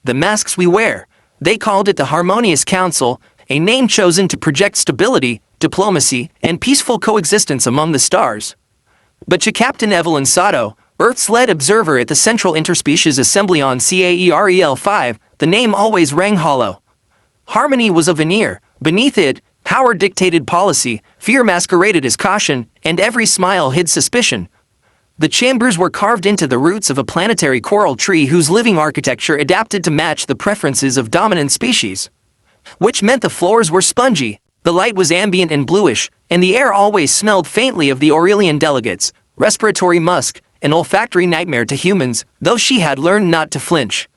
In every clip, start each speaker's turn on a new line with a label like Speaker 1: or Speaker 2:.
Speaker 1: the masks we wear. They called it the Harmonious Council, a name chosen to project stability, diplomacy, and peaceful coexistence among the stars. But to Captain Evelyn Sato, Earth's lead observer at the Central Interspecies Assembly on CAEREL 5, the name always rang hollow. Harmony was a veneer. Beneath it, power dictated policy, fear masqueraded as caution, and every smile hid suspicion. The chambers were carved into the roots of a planetary coral tree whose living architecture adapted to match the preferences of dominant species. Which meant the floors were spongy, the light was ambient and bluish, and the air always smelled faintly of the Aurelian delegates, respiratory musk, an olfactory nightmare to humans, though she had learned not to flinch.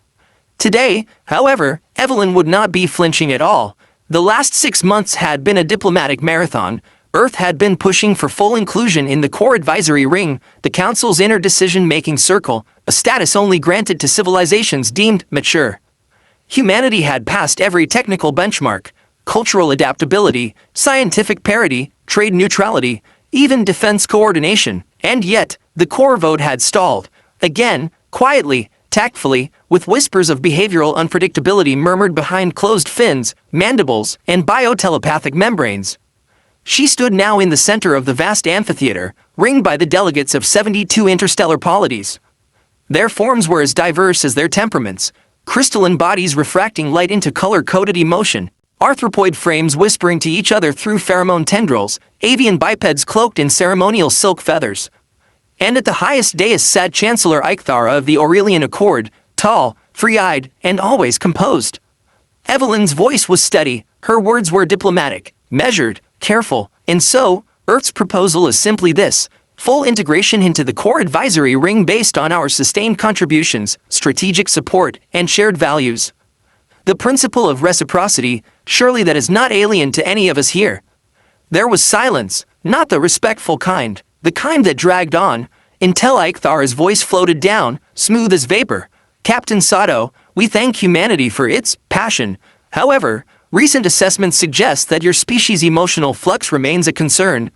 Speaker 1: Today, however, Evelyn would not be flinching at all. The last 6 months had been a diplomatic marathon. Earth had been pushing for full inclusion in the core advisory ring, the Council's inner decision-making circle, a status only granted to civilizations deemed mature. Humanity had passed every technical benchmark, cultural adaptability, scientific parity, trade neutrality, even defense coordination, and yet, the core vote had stalled. Again, quietly, tactfully, with whispers of behavioral unpredictability murmured behind closed fins, mandibles, and biotelepathic membranes. She stood now in the center of the vast amphitheater, ringed by the delegates of 72 interstellar polities. Their forms were as diverse as their temperaments, crystalline bodies refracting light into color-coded emotion, arthropoid frames whispering to each other through pheromone tendrils, avian bipeds cloaked in ceremonial silk feathers. And at the highest dais sat Chancellor Eichthara of the Aurelian Accord, tall, free-eyed, and always composed. Evelyn's voice was steady, her words were diplomatic, measured, careful, and so, Earth's proposal is simply this: full integration into the core advisory ring based on our sustained contributions, strategic support, and shared values. The principle of reciprocity, surely that is not alien to any of us here. There was silence, not the respectful kind, the kind that dragged on, until Eichthara's voice floated down, smooth as vapor. Captain Sato, we thank humanity for its passion. However, recent assessments suggest that your species' emotional flux remains a concern.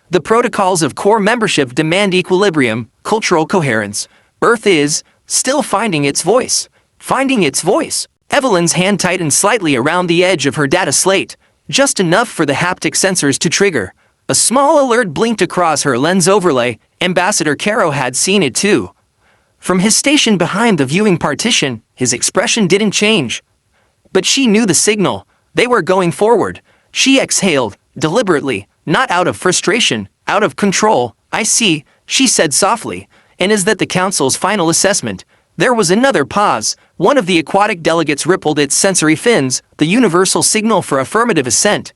Speaker 1: The protocols of core membership demand equilibrium, cultural coherence. Earth is still finding its voice. Finding its voice. Evelyn's hand tightened slightly around the edge of her data slate, just enough for the haptic sensors to trigger. A small alert blinked across her lens overlay. Ambassador Caro had seen it too. From his station behind the viewing partition, his expression didn't change. But she knew the signal. They were going forward. She exhaled, deliberately, not out of frustration, out of control. I see, she said softly. And is that the Council's final assessment? There was another pause. One of the aquatic delegates rippled its sensory fins, the universal signal for affirmative assent.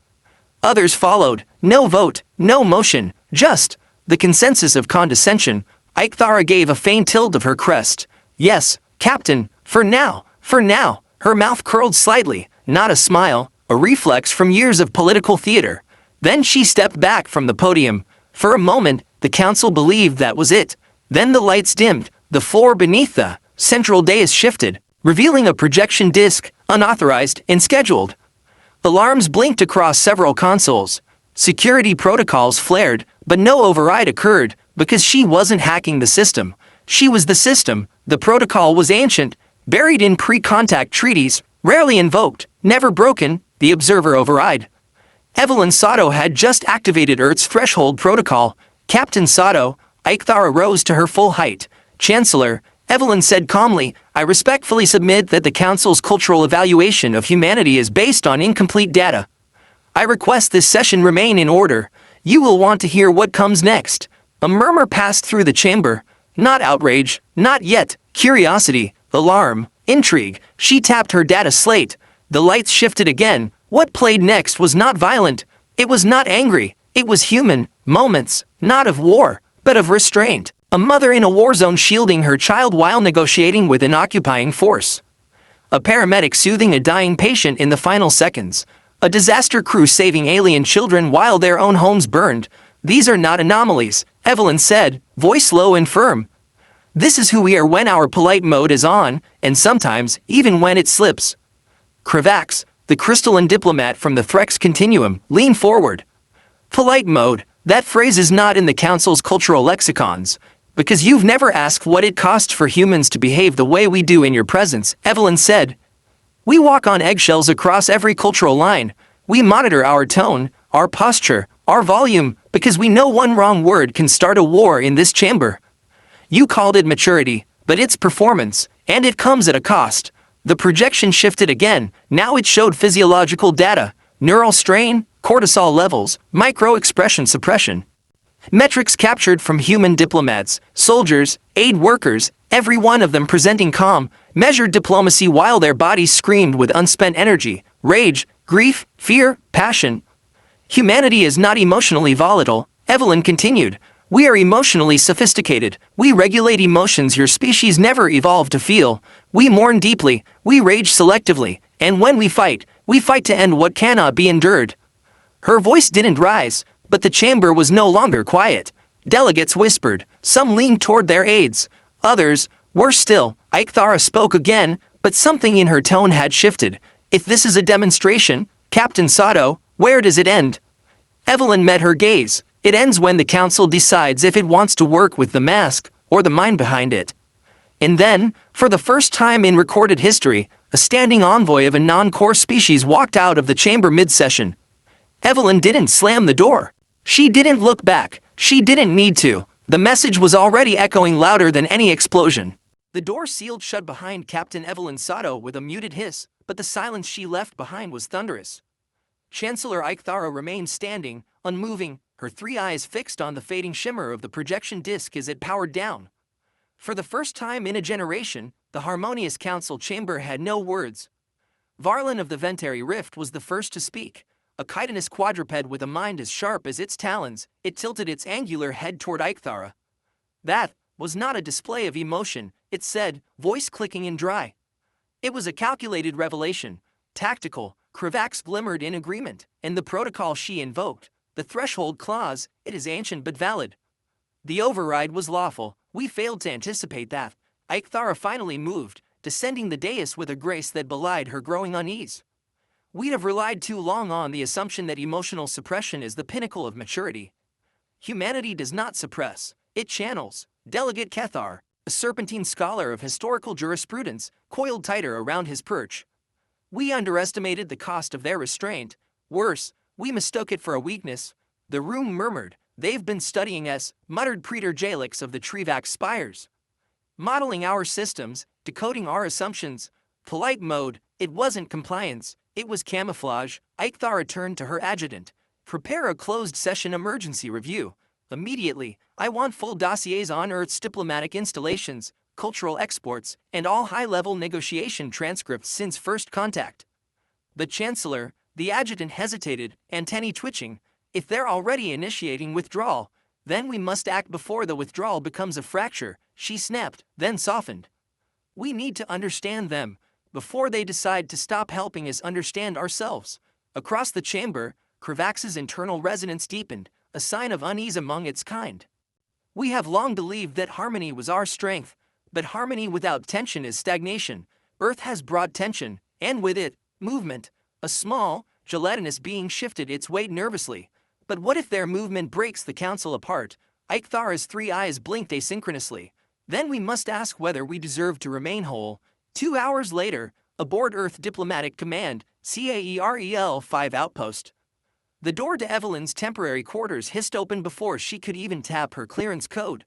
Speaker 1: Others followed. No vote, no motion, just the consensus of condescension. Eichthara gave a faint tilt of her crest. Yes, Captain, for now, for now. Her mouth curled slightly, not a smile, a reflex from years of political theater. Then she stepped back from the podium. For a moment, the Council believed that was it. Then the lights dimmed, the floor beneath the central dais shifted, revealing a projection disc, unauthorized and scheduled. Alarms blinked across several consoles. Security protocols flared, but no override occurred, because she wasn't hacking the system. She was the system. The protocol was ancient, buried in pre-contact treaties, rarely invoked, never broken. The observer override. Evelyn Sato had just activated Earth's threshold protocol. Captain Sato, Eichthara rose to her full height. Chancellor, Evelyn said calmly, I respectfully submit that the Council's cultural evaluation of humanity is based on incomplete data. I request this session remain in order. You will want to hear what comes next. A murmur passed through the chamber. Not outrage, not yet, curiosity, alarm, intrigue. She tapped her data slate. The lights shifted again. What played next was not violent. It was not angry. It was human. Moments, not of war, but of restraint. A mother in a war zone shielding her child while negotiating with an occupying force. A paramedic soothing a dying patient in the final seconds. A disaster crew saving alien children while their own homes burned. These are not anomalies, Evelyn said, voice low and firm. This is who we are when our polite mode is on, and sometimes, even when it slips. Kravax, the crystalline diplomat from the Threx Continuum, leaned forward. Polite mode, that phrase is not in the Council's cultural lexicons. Because you've never asked what it costs for humans to behave the way we do in your presence, Evelyn said. We walk on eggshells across every cultural line. We monitor our tone, our posture, our volume, because we know one wrong word can start a war in this chamber. You called it maturity, but it's performance, and it comes at a cost. The projection shifted again. Now it showed physiological data, neural strain, cortisol levels, micro-expression suppression. Metrics captured from human diplomats, soldiers, aid workers, every one of them presenting calm, measured diplomacy while their bodies screamed with unspent energy, rage, grief, fear, passion. Humanity is not emotionally volatile, Evelyn continued. We are emotionally sophisticated. We regulate emotions your species never evolved to feel. We mourn deeply, we rage selectively, and when we fight to end what cannot be endured. Her voice didn't rise, but the chamber was no longer quiet. Delegates whispered, some leaned toward their aides. Others, worse still, Ikthara spoke again, but something in her tone had shifted. If this is a demonstration, Captain Sato, where does it end? Evelyn met her gaze. It ends when the council decides if it wants to work with the mask or the mind behind it. And then, for the first time in recorded history, a standing envoy of a non-core species walked out of the chamber mid-session. Evelyn didn't slam the door. She didn't look back. She didn't need to. The message was already echoing louder than any explosion. The door sealed shut behind Captain Evelyn Sato with a muted hiss, but the silence she left behind was thunderous. Chancellor Ikthara remained standing, unmoving, her three eyes fixed on the fading shimmer of the projection disc as it powered down. For the first time in a generation, the Harmonious Council chamber had no words. Varlin of the Ventari Rift was the first to speak. A chitinous quadruped with a mind as sharp as its talons, it tilted its angular head toward Ikthara. That was not a display of emotion, it said, voice clicking and dry. It was a calculated revelation, tactical. Kravax glimmered in agreement, and the protocol she invoked, the threshold clause, it is ancient but valid. The override was lawful. We failed to anticipate that. Ikthara finally moved, descending the dais with a grace that belied her growing unease. We have relied too long on the assumption that emotional suppression is the pinnacle of maturity. Humanity does not suppress, it channels. Delegate Kethar, a serpentine scholar of historical jurisprudence, coiled tighter around his perch. We underestimated the cost of their restraint. Worse, we mistook it for a weakness. The room murmured. They've been studying us, muttered Praetor Jalix of the Trivax spires. Modeling our systems, decoding our assumptions. Polite mode, it wasn't compliance, it was camouflage. Ikthara turned to her adjutant. Prepare a closed session emergency review. Immediately, I want full dossiers on Earth's diplomatic installations, cultural exports, and all high-level negotiation transcripts since first contact. The Chancellor, the adjutant hesitated, antennae twitching. If they're already initiating withdrawal, then we must act before the withdrawal becomes a fracture, she snapped, then softened. We need to understand them, before they decide to stop helping us understand ourselves. Across the chamber, Kravax's internal resonance deepened, a sign of unease among its kind. We have long believed that harmony was our strength, but harmony without tension is stagnation. Earth has brought tension, and with it, movement. A small, gelatinous being shifted its weight nervously. But what if their movement breaks the council apart? Ikthara's three eyes blinked asynchronously. Then we must ask whether we deserve to remain whole. 2 hours later, aboard Earth Diplomatic Command, CAEREL 5 outpost. The door to Evelyn's temporary quarters hissed open before she could even tap her clearance code.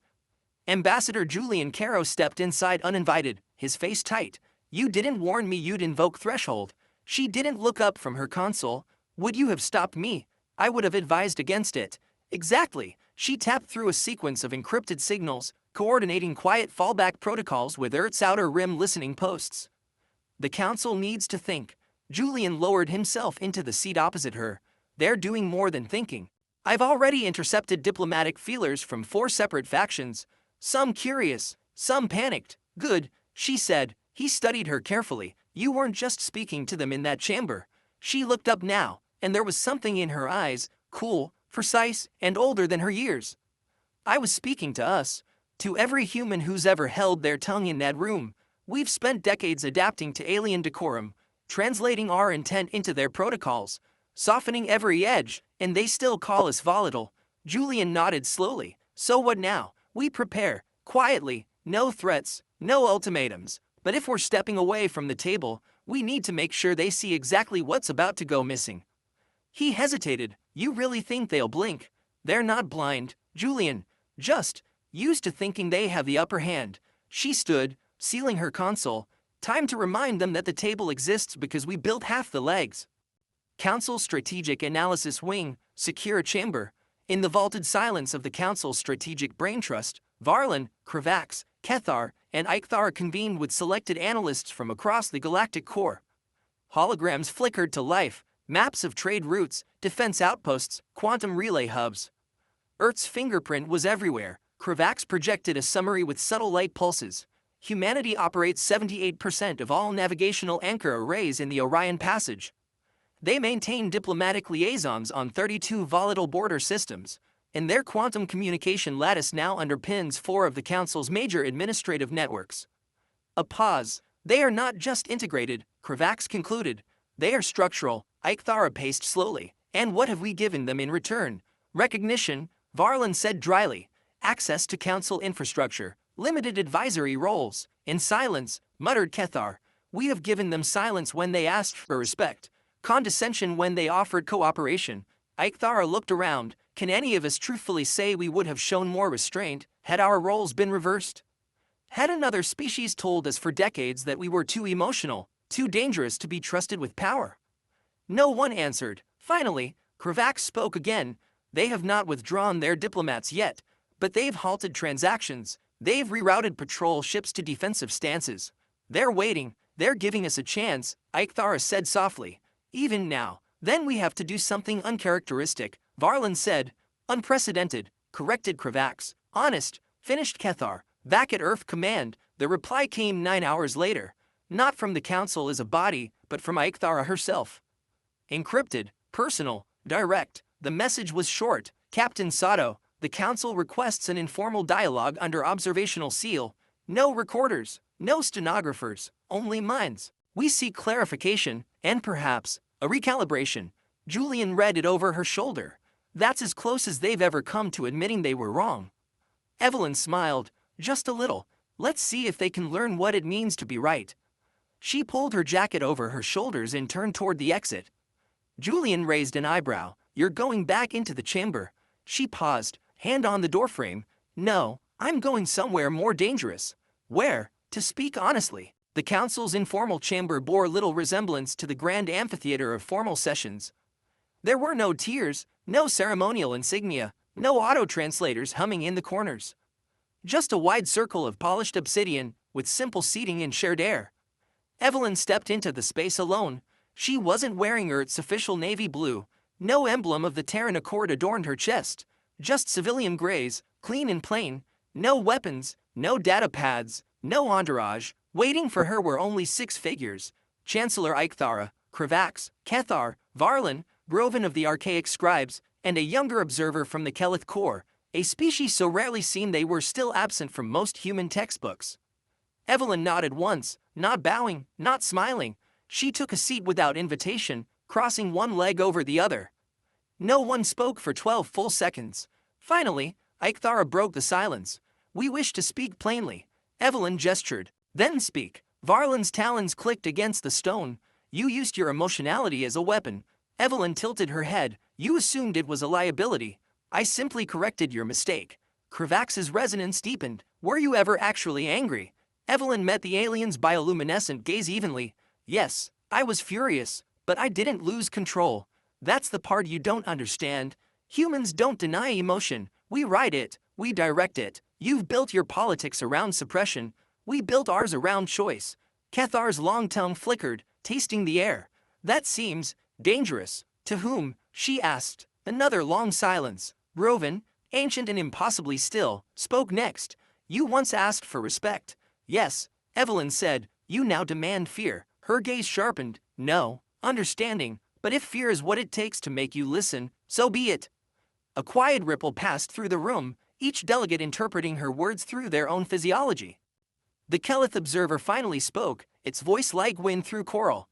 Speaker 1: Ambassador Julian Caro stepped inside uninvited, his face tight. You didn't warn me you'd invoke threshold. She didn't look up from her console. Would you have stopped me? I would have advised against it. Exactly. She tapped through a sequence of encrypted signals, coordinating quiet fallback protocols with Earth's outer rim listening posts. The council needs to think. Julian lowered himself into the seat opposite her. They're doing more than thinking. I've already intercepted diplomatic feelers from 4 separate factions. Some curious, some panicked. Good, she said. He studied her carefully. You weren't just speaking to them in that chamber. She looked up now, and there was something in her eyes, cool, precise, and older than her years. I was speaking to us, to every human who's ever held their tongue in that room. We've spent decades adapting to alien decorum, translating our intent into their protocols, softening every edge, and they still call us volatile. Julian nodded slowly. So what now? We prepare, Quietly, no threats, no ultimatums, but if we're stepping away from the table, we need to make sure they see exactly what's about to go missing. He hesitated. You really think they'll blink? They're not blind, Julian. Just used to thinking they have the upper hand. She stood, sealing her console. Time to remind them that the table exists because we built half the legs. Council Strategic Analysis Wing, Secure Chamber. In the vaulted silence of the Council's Strategic Brain Trust, Varlin, Kravax, Kethar, and Eichthar convened with selected analysts from across the Galactic Core. Holograms flickered to life, maps of trade routes, defense outposts, quantum relay hubs. Earth's fingerprint was everywhere. Kravax projected a summary with subtle light pulses. Humanity operates 78% of all navigational anchor arrays in the Orion Passage. They maintain diplomatic liaisons on 32 volatile border systems, and their quantum communication lattice now underpins 4 of the Council's major administrative networks. A pause. They are not just integrated, Kravax concluded. They are structural, Eichthara paced slowly. And what have we given them in return? Recognition, Varlin said dryly. Access to Council infrastructure, limited advisory roles. In silence, muttered Kethar. We have given them silence when they asked for respect. Condescension when they offered cooperation. Eichthara looked around. Can any of us truthfully say we would have shown more restraint had our roles been reversed? Had another species told us for decades that we were too emotional, too dangerous to be trusted with power? No one answered. Finally, Kravax spoke again. They have not withdrawn their diplomats yet, but they've halted transactions. They've rerouted patrol ships to defensive stances. They're waiting. They're giving us a chance, Eichthara said softly. Even now, then we have to do something uncharacteristic, Varlin said. Unprecedented, corrected Kravax. Honest, finished Kethar. Back at Earth Command, the reply came 9 hours later. Not from the Council as a body, but from Eichthara herself. Encrypted, personal, direct. The message was short. Captain Sato, the Council requests an informal dialogue under observational seal. No recorders, no stenographers, only minds. We seek clarification, and perhaps, a recalibration. Julian read it over her shoulder. That's as close as they've ever come to admitting they were wrong. Evelyn smiled, just a little. Let's see if they can learn what it means to be right. She pulled her jacket over her shoulders and turned toward the exit. Julian raised an eyebrow. You're going back into the chamber. She paused, hand on the doorframe. No, I'm going somewhere more dangerous. Where? To speak honestly, the Council's informal chamber bore little resemblance to the grand amphitheater of formal sessions. There were no tiers, no ceremonial insignia, no auto-translators humming in the corners. Just a wide circle of polished obsidian, with simple seating and shared air. Evelyn stepped into the space alone. She wasn't wearing Earth's official navy blue. No emblem of the Terran Accord adorned her chest. Just civilian grays, clean and plain. No weapons, no data pads, no entourage. Waiting for her were only 6 figures. Chancellor Eichthara, Kravax, Kethar, Varlin, Broven of the Archaic Scribes, and a younger observer from the Kelith Core, a species so rarely seen they were still absent from most human textbooks. Evelyn nodded once, not bowing, not smiling. She took a seat without invitation, crossing one leg over the other. No one spoke for 12 full seconds. Finally, Eichthara broke the silence. We wish to speak plainly. Evelyn gestured. Then speak. Varlin's talons clicked against the stone. You used your emotionality as a weapon. Evelyn tilted her head. You assumed it was a liability. I simply corrected your mistake. Kravax's resonance deepened. Were you ever actually angry? Evelyn met the alien's bioluminescent gaze evenly. Yes, I was furious, but I didn't lose control. That's the part you don't understand. Humans don't deny emotion. We ride it, we direct it. You've built your politics around suppression. We built ours around choice. Kethar's long tongue flickered, tasting the air. That seems dangerous. To whom? She asked. Another long silence. Broven, ancient and impossibly still, spoke next. You once asked for respect. Yes, Evelyn said. You now demand fear. Her gaze sharpened. No, understanding. But if fear is what it takes to make you listen, so be it. A quiet ripple passed through the room, each delegate interpreting her words through their own physiology. The Kelith observer finally spoke, its voice like wind through coral.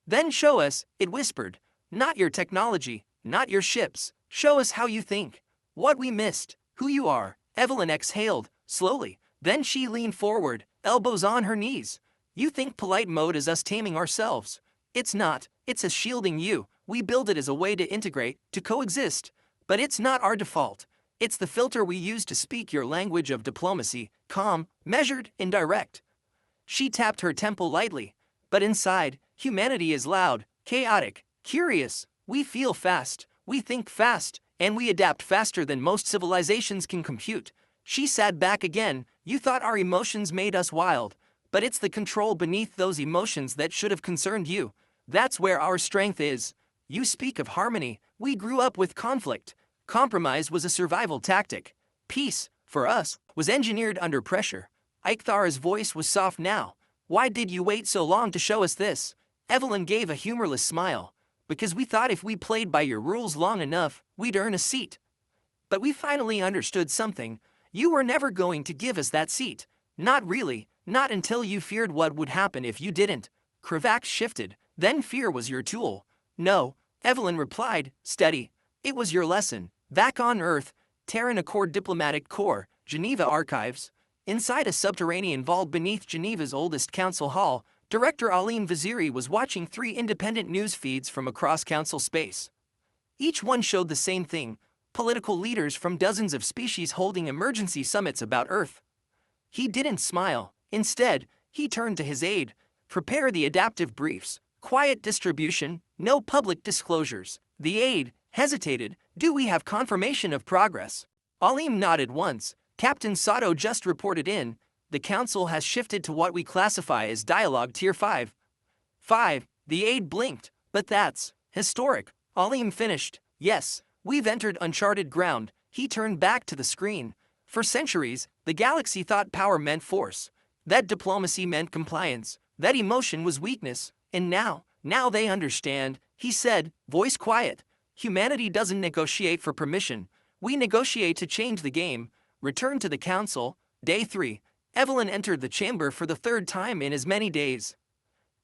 Speaker 1: Then show us, it whispered. Not your technology, not your ships. Show us how you think. What we missed, who you are. Evelyn exhaled, slowly. Then she leaned forward, elbows on her knees. You think polite mode is us taming ourselves. It's not, it's us shielding you. We build it as a way to integrate, to coexist. But it's not our default. It's the filter we use to speak your language of diplomacy, calm, measured, indirect. She tapped her temple lightly. But inside, humanity is loud, chaotic, curious. We feel fast, we think fast, and we adapt faster than most civilizations can compute. She sat back again. You thought our emotions made us wild. But it's the control beneath those emotions that should have concerned you. That's where our strength is. You speak of harmony. We grew up with conflict. Compromise was a survival tactic. Peace, for us, was engineered under pressure. Ikthara's voice was soft now. Why did you wait so long to show us this? Evelyn gave a humorless smile. Because we thought if we played by your rules long enough, we'd earn a seat. But we finally understood something. You were never going to give us that seat. Not really, not until you feared what would happen if you didn't. Kravax shifted. Then fear was your tool. No, Evelyn replied, steady. It was your lesson. Back on Earth, Terran Accord Diplomatic Corps, Geneva Archives. Inside a subterranean vault beneath Geneva's oldest council hall, Director Alim Vaziri was watching 3 independent news feeds from across council space. Each one showed the same thing: political leaders from dozens of species holding emergency summits about Earth. He didn't smile. Instead, he turned to his aide. Prepare the adaptive briefs. Quiet distribution, no public disclosures. The aide hesitated. Do we have confirmation of progress? Alim nodded once. Captain Sato just reported in. The council has shifted to what we classify as dialogue tier 5. 5. The aide blinked. But that's historic. Alim finished. Yes, we've entered uncharted ground. He turned back to the screen. For centuries, the galaxy thought power meant force. That diplomacy meant compliance. That emotion was weakness. And now they understand, he said, voice quiet. Humanity doesn't negotiate for permission. We negotiate to change the game. Return to the council. Day 3. Evelyn entered the chamber for the 3rd time in as many days.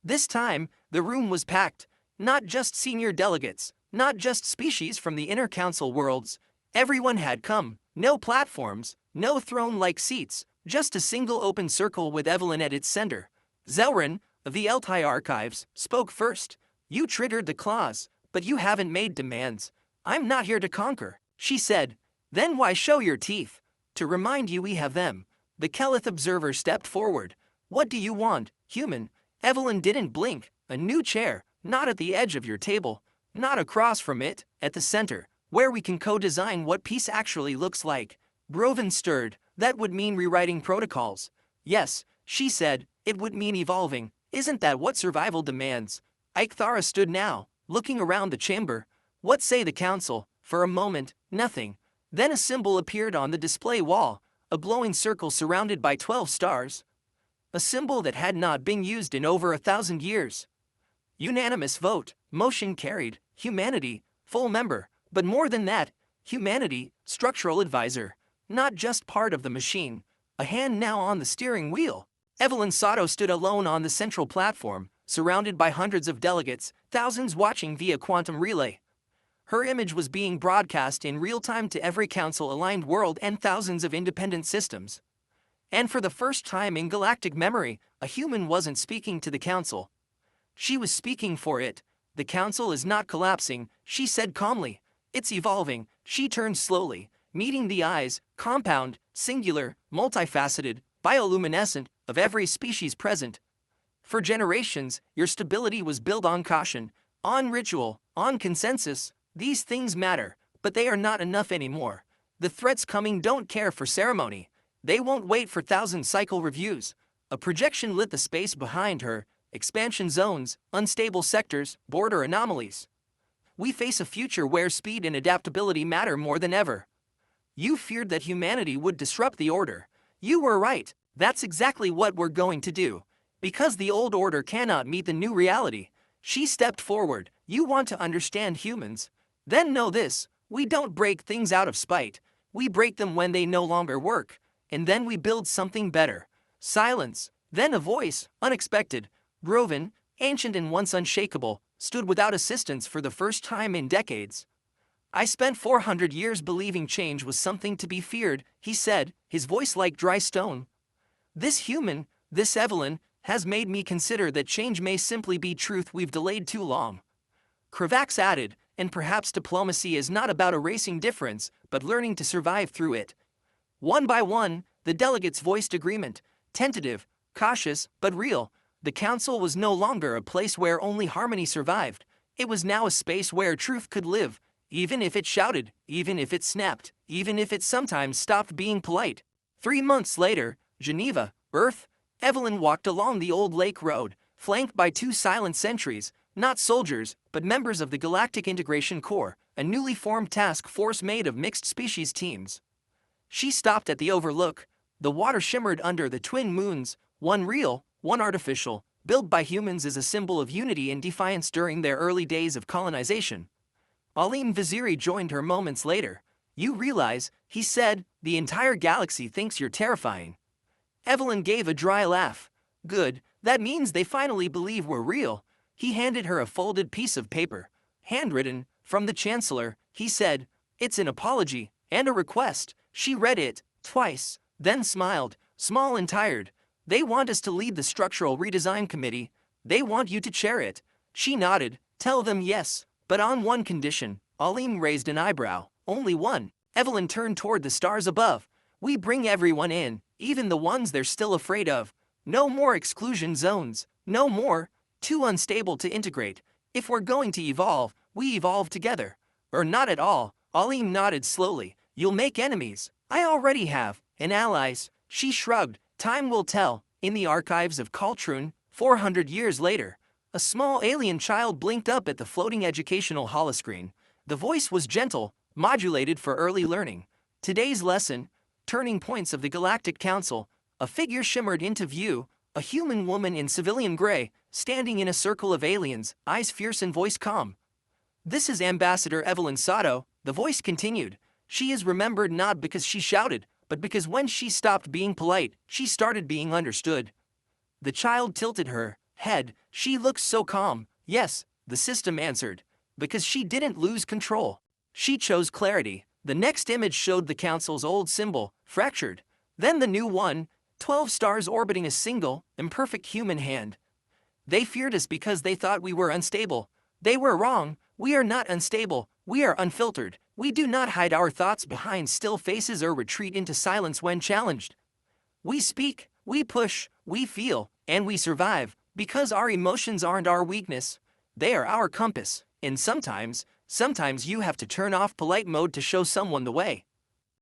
Speaker 1: This time, the room was packed. Not just senior delegates, not just species from the inner council worlds. Everyone had come. No platforms, no throne-like seats, just a single open circle with Evelyn at its center. Zelrin, of the Eltai Archives, spoke first. You triggered the clause, but you haven't made demands. I'm not here to conquer, she said. Then why show your teeth? To remind you we have them. The Kelith observer stepped forward. What do you want, human? Evelyn didn't blink. A new chair, not at the edge of your table, not across from it, at the center, where we can co-design what peace actually looks like. Broven stirred. That would mean rewriting protocols. Yes, she said, it would mean evolving. Isn't that what survival demands? Ikthara stood now, looking around the chamber. What say the council? For a moment, nothing. Then a symbol appeared on the display wall, a glowing circle surrounded by 12 stars. A symbol that had not been used in over 1,000 years. Unanimous vote, motion carried, humanity, full member, but more than that, humanity, structural advisor, not just part of the machine, a hand now on the steering wheel. Evelyn Sato stood alone on the central platform, surrounded by hundreds of delegates, thousands watching via quantum relay. Her image was being broadcast in real time to every council-aligned world and thousands of independent systems. And for the first time in galactic memory, a human wasn't speaking to the council. She was speaking for it. The council is not collapsing, she said calmly. It's evolving. She turned slowly, meeting the eyes, compound, singular, multifaceted, bioluminescent, of every species present. For generations, your stability was built on caution, on ritual, on consensus. These things matter, but they are not enough anymore. The threats coming don't care for ceremony. They won't wait for 1,000-cycle reviews. A projection lit the space behind her. Expansion zones, unstable sectors, border anomalies. We face a future where speed and adaptability matter more than ever. You feared that humanity would disrupt the order. You were right. That's exactly what we're going to do. Because the old order cannot meet the new reality. She stepped forward. You want to understand humans? Then know this. We don't break things out of spite. We break them when they no longer work. And then we build something better. Silence. Then a voice, unexpected. Broven, ancient and once unshakable, stood without assistance for the first time in decades. I spent 400 years believing change was something to be feared, he said, his voice like dry stone. This human, this Evelyn, has made me consider that change may simply be truth we've delayed too long. Kravax added, and perhaps diplomacy is not about erasing difference, but learning to survive through it. One by one, the delegates voiced agreement, tentative, cautious, but real. The council was no longer a place where only harmony survived. It was now a space where truth could live, even if it shouted, even if it snapped, even if it sometimes stopped being polite. 3 months later, Geneva, Earth, Evelyn walked along the old lake road, flanked by 2 silent sentries, not soldiers, but members of the Galactic Integration Corps, a newly formed task force made of mixed species teams. She stopped at the overlook. The water shimmered under the twin moons, one real, one artificial, built by humans as a symbol of unity and defiance during their early days of colonization. Alim Vaziri joined her moments later. You realize, he said, the entire galaxy thinks you're terrifying. Evelyn gave a dry laugh. Good, that means they finally believe we're real. He handed her a folded piece of paper, handwritten, from the Chancellor. He said, it's an apology, and a request. She read it, twice, then smiled, small and tired. They want us to lead the Structural Redesign Committee. They want you to chair it. She nodded, tell them yes, but on one condition. Alim raised an eyebrow, only one. Evelyn turned toward the stars above. We bring everyone in, even the ones they're still afraid of. No more exclusion zones, no more. Too unstable to integrate. If we're going to evolve, we evolve together. Or not at all. Alim nodded slowly. You'll make enemies. I already have. And allies. She shrugged. Time will tell. In the archives of Kaltrun, 400 years later, a small alien child blinked up at the floating educational holoscreen. The voice was gentle, modulated for early learning. Today's lesson, turning points of the Galactic Council. A figure shimmered into view. A human woman in civilian gray, standing in a circle of aliens, eyes fierce and voice calm. This is Ambassador Evelyn Sato, the voice continued. She is remembered not because she shouted, but because when she stopped being polite, she started being understood. The child tilted her head. She looks so calm. Yes, the system answered. Because she didn't lose control. She chose clarity. The next image showed the council's old symbol, fractured. Then the new one, 12 stars orbiting a single, imperfect human hand. They feared us because they thought we were unstable. They were wrong. We are not unstable. We are unfiltered. We do not hide our thoughts behind still faces or retreat into silence when challenged. We speak, we push, we feel, and we survive, because our emotions aren't our weakness. They are our compass, and sometimes you have to turn off polite mode to show someone the way.